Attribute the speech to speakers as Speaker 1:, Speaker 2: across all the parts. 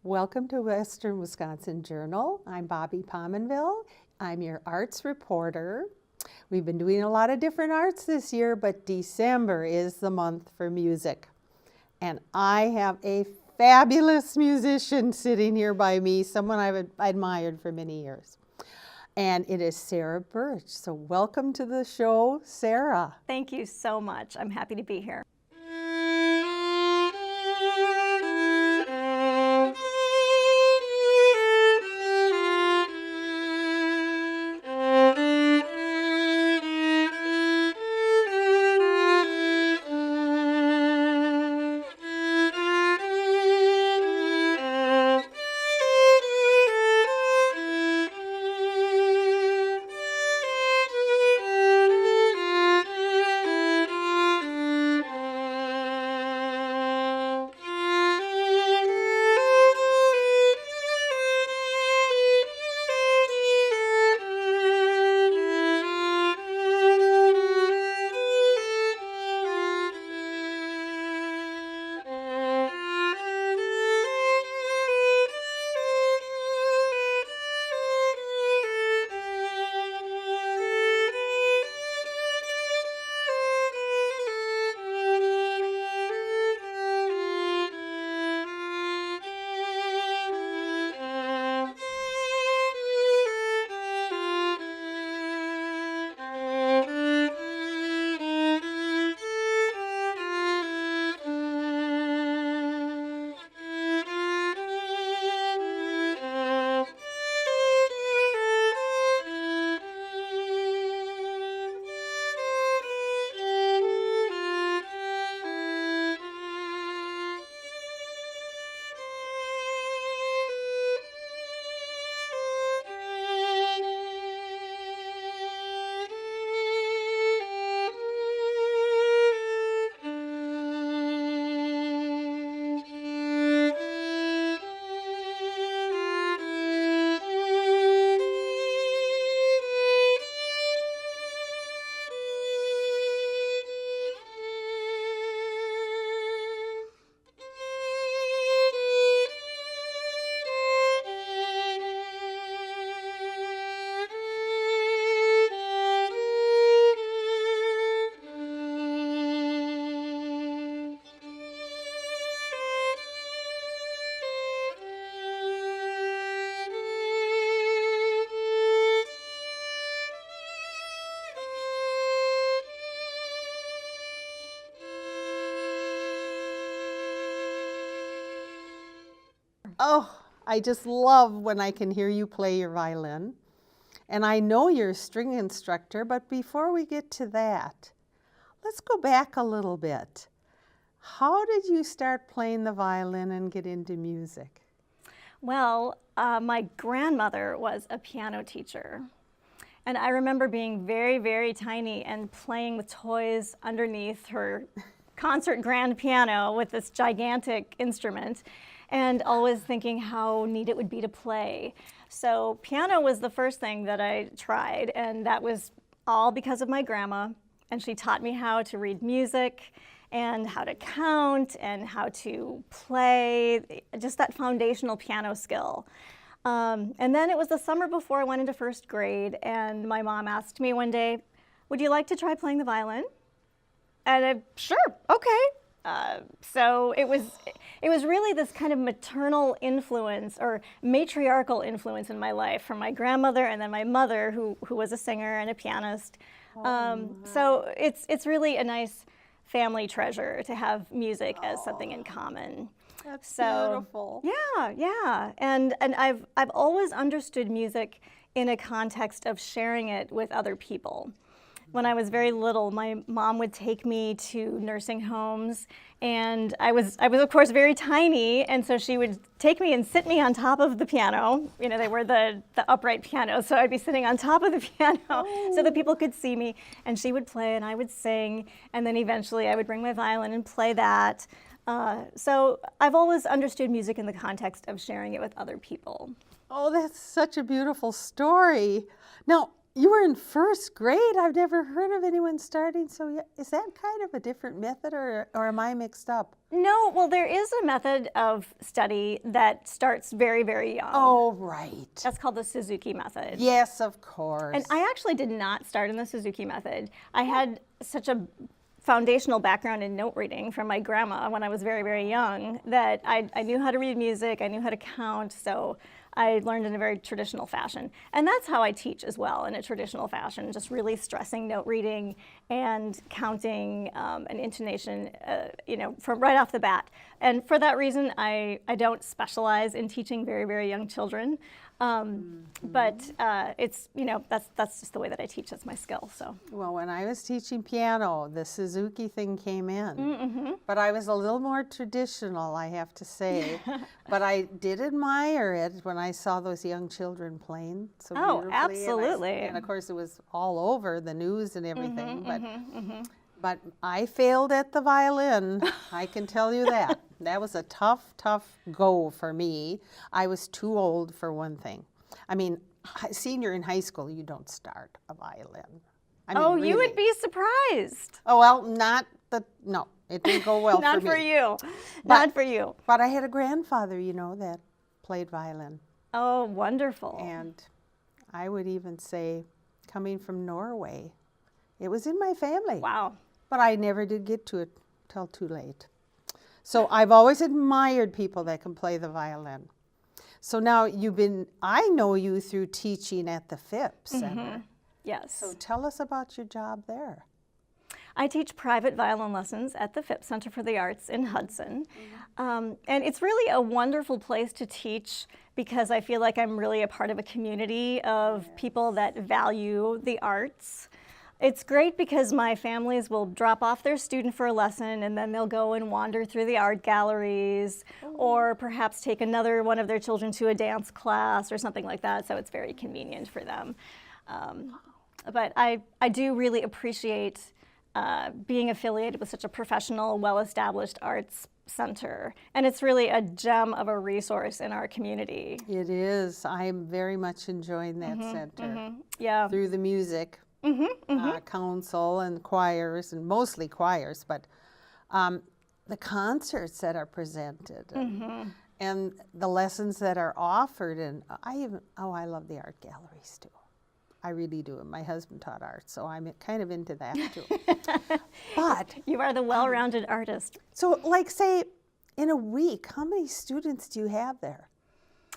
Speaker 1: Welcome to Western Wisconsin Journal. I'm Bobby Pominville. I'm your arts reporter. We've been doing a lot of different arts this year, but December is the month for music. And I have a fabulous musician sitting here by me, someone I've admired for many years. And it is Sarah Bertsch. So welcome to the show, Sarah.
Speaker 2: Thank you so much. I'm happy to be here.
Speaker 1: Oh, I just love when I can hear you play your violin. And I know you're a string instructor, but before we get to that, let's go back a little bit. How did you start playing the violin and get into music?
Speaker 2: Well, my grandmother was a piano teacher. And I remember being very, very tiny and playing with toys underneath her concert grand piano with this gigantic instrument, and always thinking how neat it would be to play. So piano was the first thing that I tried, and that was all because of my grandma. And she taught me how to read music and how to count and how to play, just that foundational piano skill. And then it was the summer before I went into first grade, and my mom asked me one day, "Would you like to try playing the violin?" And I, sure, okay. So it was really this kind of maternal influence or matriarchal influence in my life from my grandmother and then my mother, who was a singer and a pianist. So it's really a nice family treasure to have music as something in common.
Speaker 1: That's beautiful.
Speaker 2: Yeah. And I've always understood music in a context of sharing it with other people. When I was very little, my mom would take me to nursing homes, and I was of course very tiny, and so she would take me and sit me on top of the piano. You know, they were the upright pianos, so I'd be sitting on top of the piano so that people could see me, and she would play and I would sing, and then eventually I would bring my violin and play that. So I've always understood music in the context of sharing it with other people.
Speaker 1: Oh, that's such a beautiful story. Now, You were in first grade? I've never heard of anyone starting so young. Is that kind of a different method, or am I mixed up?
Speaker 2: No, well, there is a method of study that starts very, very young.
Speaker 1: Oh, right.
Speaker 2: That's called the Suzuki method.
Speaker 1: Yes, of course.
Speaker 2: And I actually did not start in the Suzuki method. I had such a foundational background in note reading from my grandma when I was very, very young that I knew how to read music, I knew how to count, so I learned in a very traditional fashion. And that's how I teach as well, in a traditional fashion, just really stressing note reading and counting and intonation, from right off the bat. And for that reason, I don't specialize in teaching very, very young children. But it's, that's just the way that I teach. That's my skill, so.
Speaker 1: Well, when I was teaching piano, the Suzuki thing came in.
Speaker 2: Mm-hmm.
Speaker 1: But I was a little more traditional, I have to say. But I did admire it when I saw those young children playing so beautifully.
Speaker 2: Oh, absolutely.
Speaker 1: And of course, it was all over the news and everything.
Speaker 2: Mm-hmm,
Speaker 1: But I failed at the violin, I can tell you that. That was a tough, tough go for me. I was too old for one thing. I mean, senior in high school, you don't start a violin. I mean,
Speaker 2: Oh,
Speaker 1: really.
Speaker 2: you would be surprised.
Speaker 1: Oh, well, no, it didn't go well
Speaker 2: Not
Speaker 1: for me.
Speaker 2: for you.
Speaker 1: But-
Speaker 2: Not for you.
Speaker 1: But I had a grandfather, that played violin.
Speaker 2: Oh, wonderful.
Speaker 1: And I would even say, coming from Norway, it was in my family.
Speaker 2: Wow.
Speaker 1: But I never did get to it till too late. So I've always admired people that can play the violin. So now I know you through teaching at the Phipps Center.
Speaker 2: Yes.
Speaker 1: So tell us about your job there.
Speaker 2: I teach private violin lessons at the Phipps Center for the Arts in Hudson. And it's really a wonderful place to teach because I feel like I'm really a part of a community of people that value the arts. It's great because my families will drop off their student for a lesson and then they'll go and wander through the art galleries or perhaps take another one of their children to a dance class or something like that, so it's very convenient for them. But I do really appreciate being affiliated with such a professional, well-established arts center. And it's really a gem of a resource in our community.
Speaker 1: It is. I'm very much enjoying that center
Speaker 2: Yeah.
Speaker 1: through the music council and choirs, and mostly choirs, but the concerts that are presented and the lessons that are offered. And I love the art galleries too. I really do. And my husband taught art, so I'm kind of into that too. But
Speaker 2: You are the well-rounded artist.
Speaker 1: so, like, say, in a week, how many students do you have there?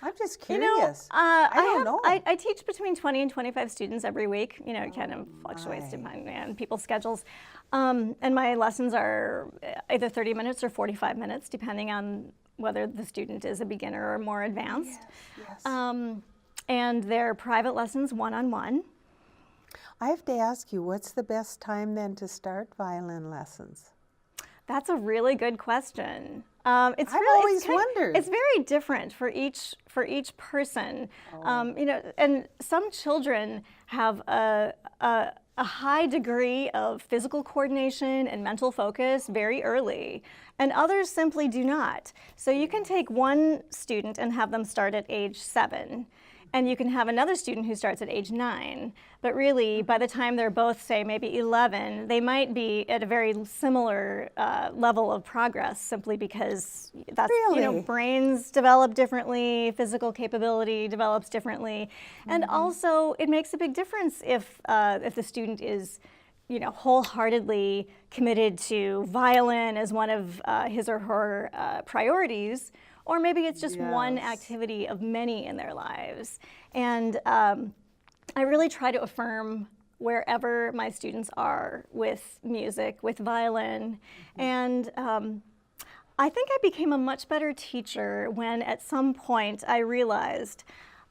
Speaker 1: I'm just curious. I don't know.
Speaker 2: I teach between 20 and 25 students every week. It kind of fluctuates depending on people's schedules. And my lessons are either 30 minutes or 45 minutes, depending on whether the student is a beginner or more advanced.
Speaker 1: Yes.
Speaker 2: And they're private lessons, one-on-one.
Speaker 1: I have to ask you, what's the best time then to start violin lessons?
Speaker 2: That's a really good question.
Speaker 1: I've always wondered.
Speaker 2: It's very different for each person. And some children have a high degree of physical coordination and mental focus very early, and others simply do not. So you can take one student and have them start at age 7. And you can have another student who starts at age 9. But really, by the time they're both, say, maybe 11, they might be at a very similar level of progress simply because that's,
Speaker 1: Really?
Speaker 2: Brains develop differently, physical capability develops differently. And also, it makes a big difference if the student is wholeheartedly committed to violin as one of his or her priorities, or maybe it's just one
Speaker 1: Yes.
Speaker 2: activity of many in their lives. And I really try to affirm wherever my students are with music, with violin. And I think I became a much better teacher when at some point I realized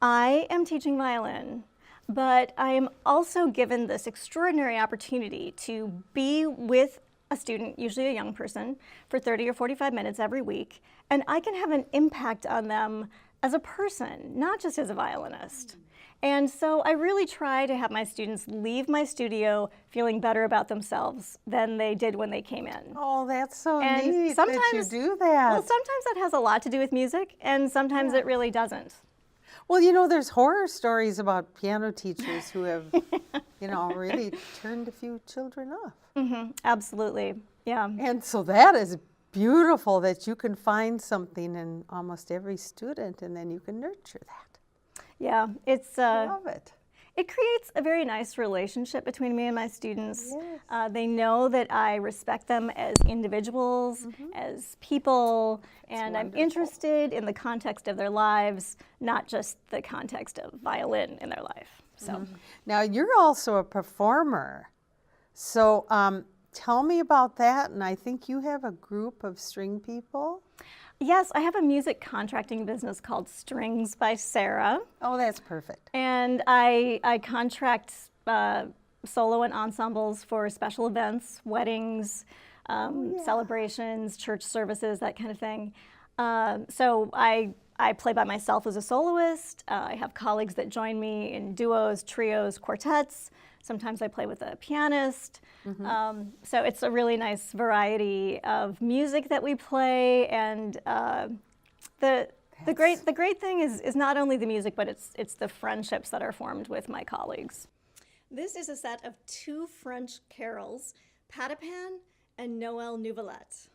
Speaker 2: I am teaching violin, but I am also given this extraordinary opportunity to be with a student, usually a young person, for 30 or 45 minutes every week, and I can have an impact on them as a person, not just as a violinist. And so I really try to have my students leave my studio feeling better about themselves than they did when they came in.
Speaker 1: Oh, that's so
Speaker 2: And
Speaker 1: neat that you
Speaker 2: sometimes-
Speaker 1: do that.
Speaker 2: Well, sometimes that has a lot to do with music, and sometimes it really doesn't.
Speaker 1: Well, you know, there's horror stories about piano teachers who have, you know, really turned a few children off.
Speaker 2: Absolutely, yeah.
Speaker 1: And so that is beautiful that you can find something in almost every student and then you can nurture that.
Speaker 2: Yeah, it's
Speaker 1: I love it.
Speaker 2: it creates a very nice relationship between me and my students.
Speaker 1: Yes.
Speaker 2: They know that I respect them as individuals, as people, and I'm
Speaker 1: wonderful.
Speaker 2: interested in the context of their lives, not just the context of violin in their life. So,
Speaker 1: Now, you're also a performer. So tell me about that. And I think you have a group of string people.
Speaker 2: yes, I have a music contracting business called Strings by Sarah.
Speaker 1: Oh, that's perfect.
Speaker 2: And I contract solo and ensembles for special events, weddings, celebrations, church services, that kind of thing. So I play by myself as a soloist. I have colleagues that join me in duos, trios, quartets. Sometimes I play with a pianist. So it's a really nice variety of music that we play, and the great thing is not only the music, but it's the friendships that are formed with my colleagues. This is a set of 2 French carols, Pas de Pain and Noël Nouvelette.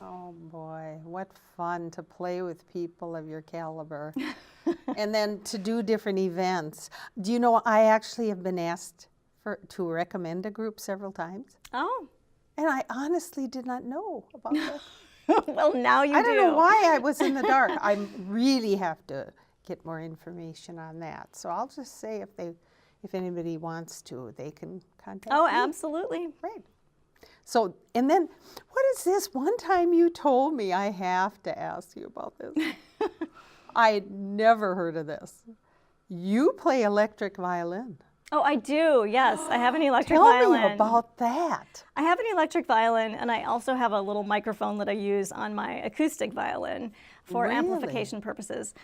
Speaker 1: Oh boy, what fun to play with people of your caliber. And then to do different events. Do you know, I actually have been asked to recommend a group several times.
Speaker 2: Oh,
Speaker 1: And I honestly did not know about this.
Speaker 2: well, now you do.
Speaker 1: I don't know why I was in the dark. I really have to get more information on that. So I'll just say if anybody wants to, they can contact
Speaker 2: Oh,
Speaker 1: me.
Speaker 2: absolutely.
Speaker 1: Right. So, and then, what is this? One time you told me, I have to ask you about this. I had never heard of this. You play electric violin.
Speaker 2: Oh, I do. Yes, I have an electric
Speaker 1: Tell
Speaker 2: violin.
Speaker 1: me about that.
Speaker 2: I have an electric violin, and I also have a little microphone that I use on my acoustic violin for
Speaker 1: Really?
Speaker 2: amplification purposes.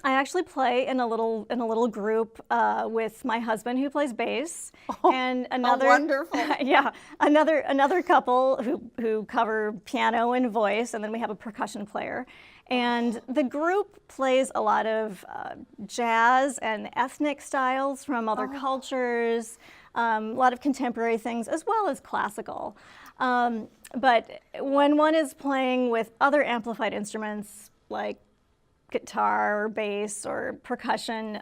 Speaker 2: I actually play in a little group with my husband who plays bass, and another
Speaker 1: wonderful.
Speaker 2: yeah, another couple who cover piano and voice, and then we have a percussion player. And the group plays a lot of jazz and ethnic styles from other cultures, a lot of contemporary things, as well as classical. But when one is playing with other amplified instruments like guitar or bass or percussion,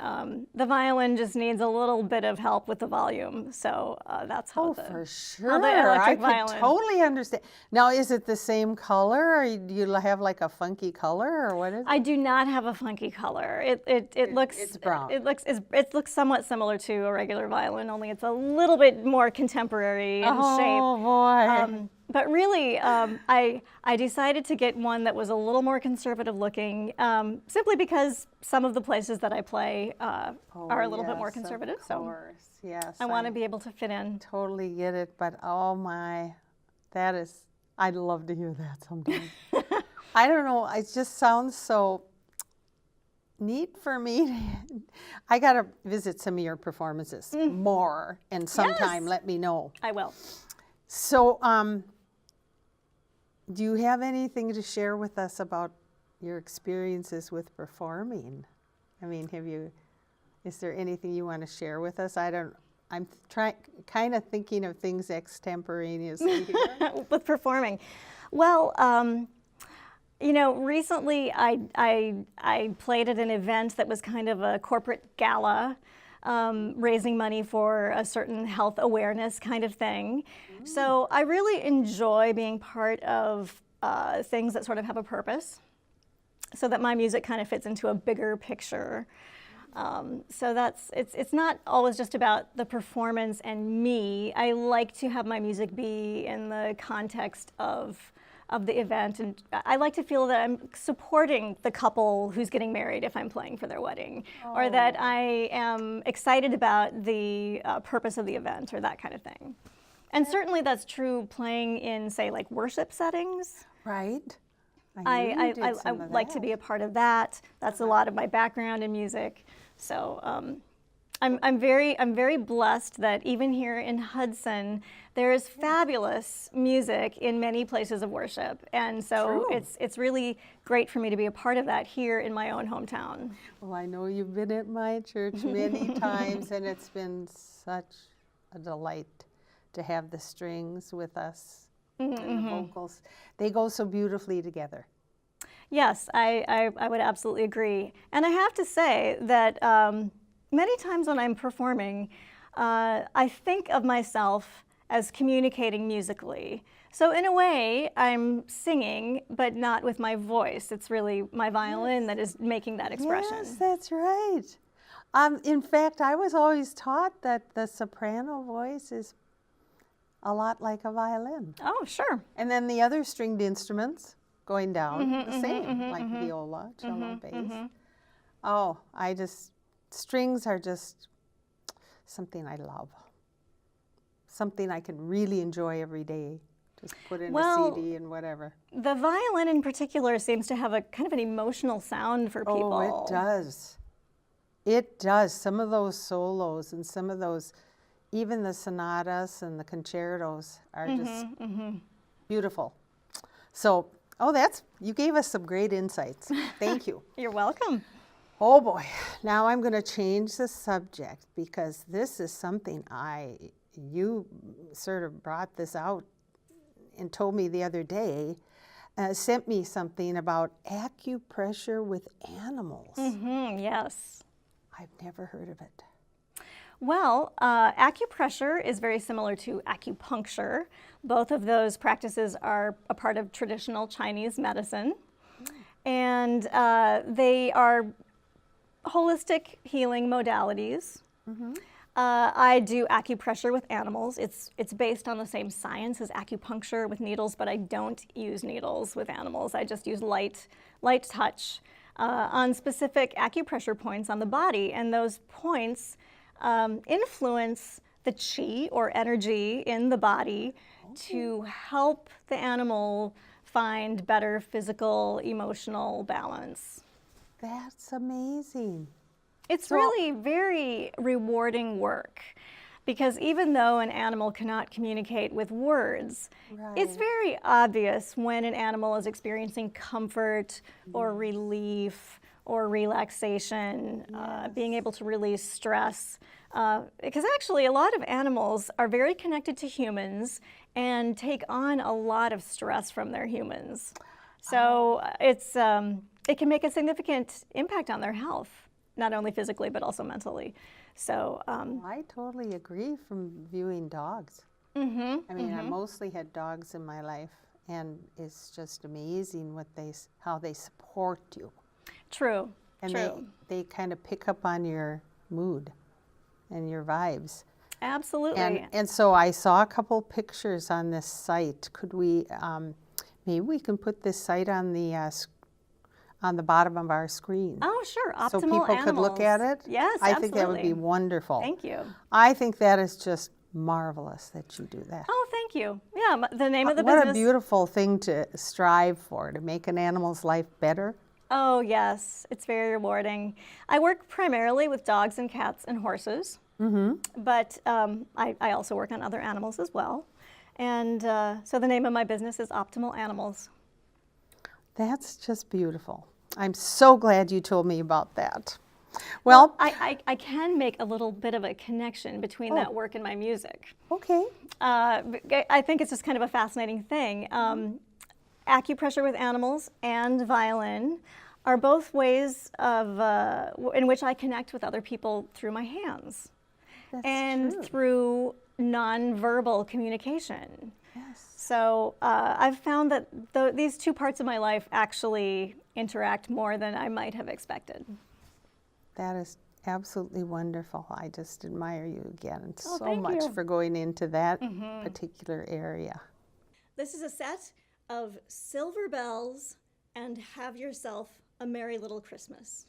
Speaker 2: the violin just needs a little bit of help with the volume. So that's how
Speaker 1: For
Speaker 2: how
Speaker 1: sure.
Speaker 2: the
Speaker 1: I
Speaker 2: electric
Speaker 1: could
Speaker 2: violin.
Speaker 1: totally understand. Now, is it the same color, or do you have like a funky color, or what is it?
Speaker 2: I do not have a funky color. It looks
Speaker 1: it's brown.
Speaker 2: It looks somewhat similar to a regular violin, only it's a little bit more contemporary in shape.
Speaker 1: Oh boy.
Speaker 2: But really, I decided to get one that was a little more conservative looking, simply because some of the places that I play are a little bit more conservative.
Speaker 1: Of
Speaker 2: So
Speaker 1: course, yes.
Speaker 2: I want to be able to fit in.
Speaker 1: Totally get it, but oh my, I'd love to hear that sometime. I don't know, it just sounds so neat for me. I got to visit some of your performances more, and sometime let me know.
Speaker 2: I will.
Speaker 1: So, do you have anything to share with us about your experiences with performing? I mean, is there anything you want to share with us? I'm kind of thinking of things extemporaneously here.
Speaker 2: With performing. Well, recently I played at an event that was kind of a corporate gala, raising money for a certain health awareness kind of thing. So I really enjoy being part of things that sort of have a purpose, so that my music kind of fits into a bigger picture. So it's not always just about the performance and me. I like to have my music be in the context of the event, and I like to feel that I'm supporting the couple who's getting married if I'm playing for their wedding, or that I am excited about the purpose of the event, or that kind of thing. And certainly that's true playing in, say, like worship settings.
Speaker 1: Right.
Speaker 2: I like to be a part of that. That's a lot of my background in music. So I'm very blessed that even here in Hudson, there is fabulous music in many places of worship, and so it's really great for me to be a part of that here in my own hometown.
Speaker 1: Well, I know you've been at my church many times, and it's been such a delight to have the strings with us and the vocals. They go so beautifully together.
Speaker 2: Yes, I would absolutely agree. And I have to say that many times when I'm performing, I think of myself as communicating musically. So in a way, I'm singing, but not with my voice. It's really my violin that is making that expression.
Speaker 1: Yes, that's right. In fact, I was always taught that the soprano voice is a lot like a violin.
Speaker 2: Oh, sure.
Speaker 1: And then the other stringed instruments going down, the same, like viola, cello, bass. Oh, strings are just something I love. Something I can really enjoy every day. Just put in a CD and whatever.
Speaker 2: The violin in particular seems to have a kind of an emotional sound for people.
Speaker 1: Oh, it does. It does. Some of those solos and some of those, even the sonatas and the concertos are just beautiful. So, you gave us some great insights. Thank you.
Speaker 2: You're welcome.
Speaker 1: Oh boy, now I'm going to change the subject because this is something you sort of brought this out and told me the other day, sent me something about acupressure with animals.
Speaker 2: Yes.
Speaker 1: I've never heard of it.
Speaker 2: Well, acupressure is very similar to acupuncture. Both of those practices are a part of traditional Chinese medicine. And they are holistic healing modalities. I do acupressure with animals. It's based on the same science as acupuncture with needles, but I don't use needles with animals. I just use light touch on specific acupressure points on the body, and those points influence the qi or energy in the body to help the animal find better physical, emotional balance.
Speaker 1: That's amazing.
Speaker 2: It's really very rewarding work, because even though an animal cannot communicate with words, it's very obvious when an animal is experiencing comfort or relief or relaxation, being able to release stress. Because actually a lot of animals are very connected to humans and take on a lot of stress from their humans. So it can make a significant impact on their health, not only physically but also mentally. So
Speaker 1: I totally agree from viewing dogs. I mean, I mostly had dogs in my life, and it's just amazing how they support you.
Speaker 2: True.
Speaker 1: And they kind of pick up on your mood and your vibes.
Speaker 2: Absolutely.
Speaker 1: And so I saw a couple pictures on this site. Could we, maybe we can put this site on the bottom of our screen.
Speaker 2: Oh, sure. Optimal
Speaker 1: so people
Speaker 2: animals.
Speaker 1: could look at it?
Speaker 2: Yes,
Speaker 1: I
Speaker 2: absolutely.
Speaker 1: think that would be wonderful.
Speaker 2: Thank you.
Speaker 1: I think that is just marvelous that you do that.
Speaker 2: Oh, thank you. Yeah, the name of the business.
Speaker 1: What a beautiful thing to strive for, to make an animal's life better.
Speaker 2: Oh, yes. It's very rewarding. I work primarily with dogs and cats and horses, but I also work on other animals as well. And so the name of my business is Optimal Animals.
Speaker 1: That's just beautiful. I'm so glad you told me about that. Well,
Speaker 2: I can make a little bit of a connection between that work and my music.
Speaker 1: okay.
Speaker 2: I think it's just kind of a fascinating thing. Acupressure with animals and violin are both ways of in which I connect with other people through my hands and
Speaker 1: true.
Speaker 2: through nonverbal communication.
Speaker 1: Yes.
Speaker 2: So I've found that these two parts of my life actually interact more than I might have expected.
Speaker 1: That is absolutely wonderful. I just admire you again so
Speaker 2: thank
Speaker 1: much
Speaker 2: you.
Speaker 1: for going into that particular area.
Speaker 2: This is a set of Silver Bells and Have Yourself a Merry Little Christmas.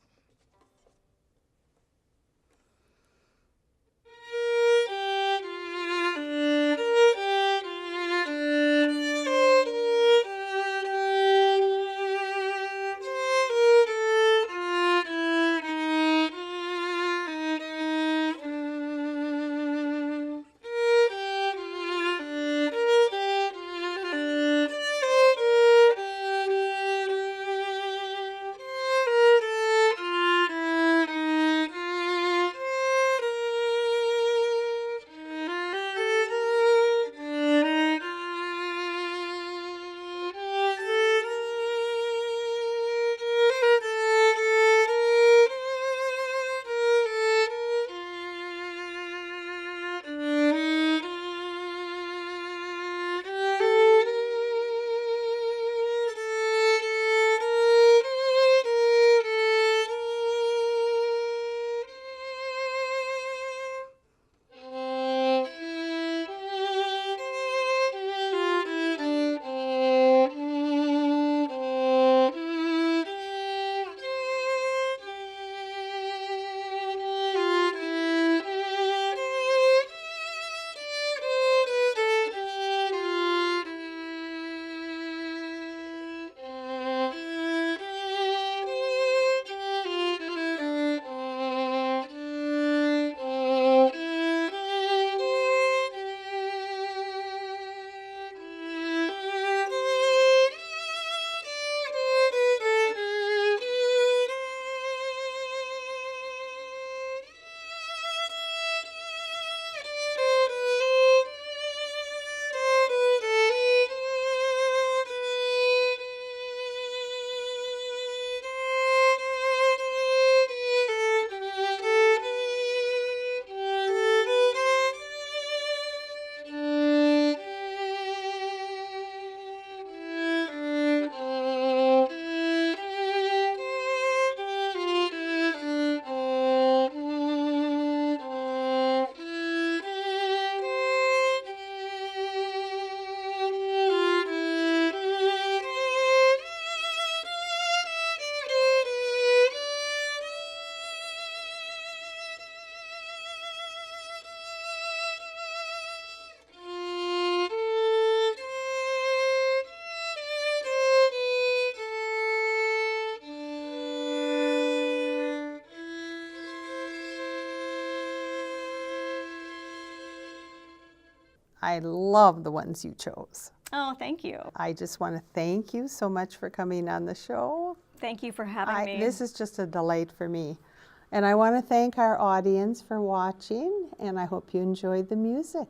Speaker 1: I love the ones you chose.
Speaker 2: Oh, thank you.
Speaker 1: I just want to thank you so much for coming on the show.
Speaker 2: Thank you for having me.
Speaker 1: This is just a delight for me. And I want to thank our audience for watching, and I hope you enjoyed the music.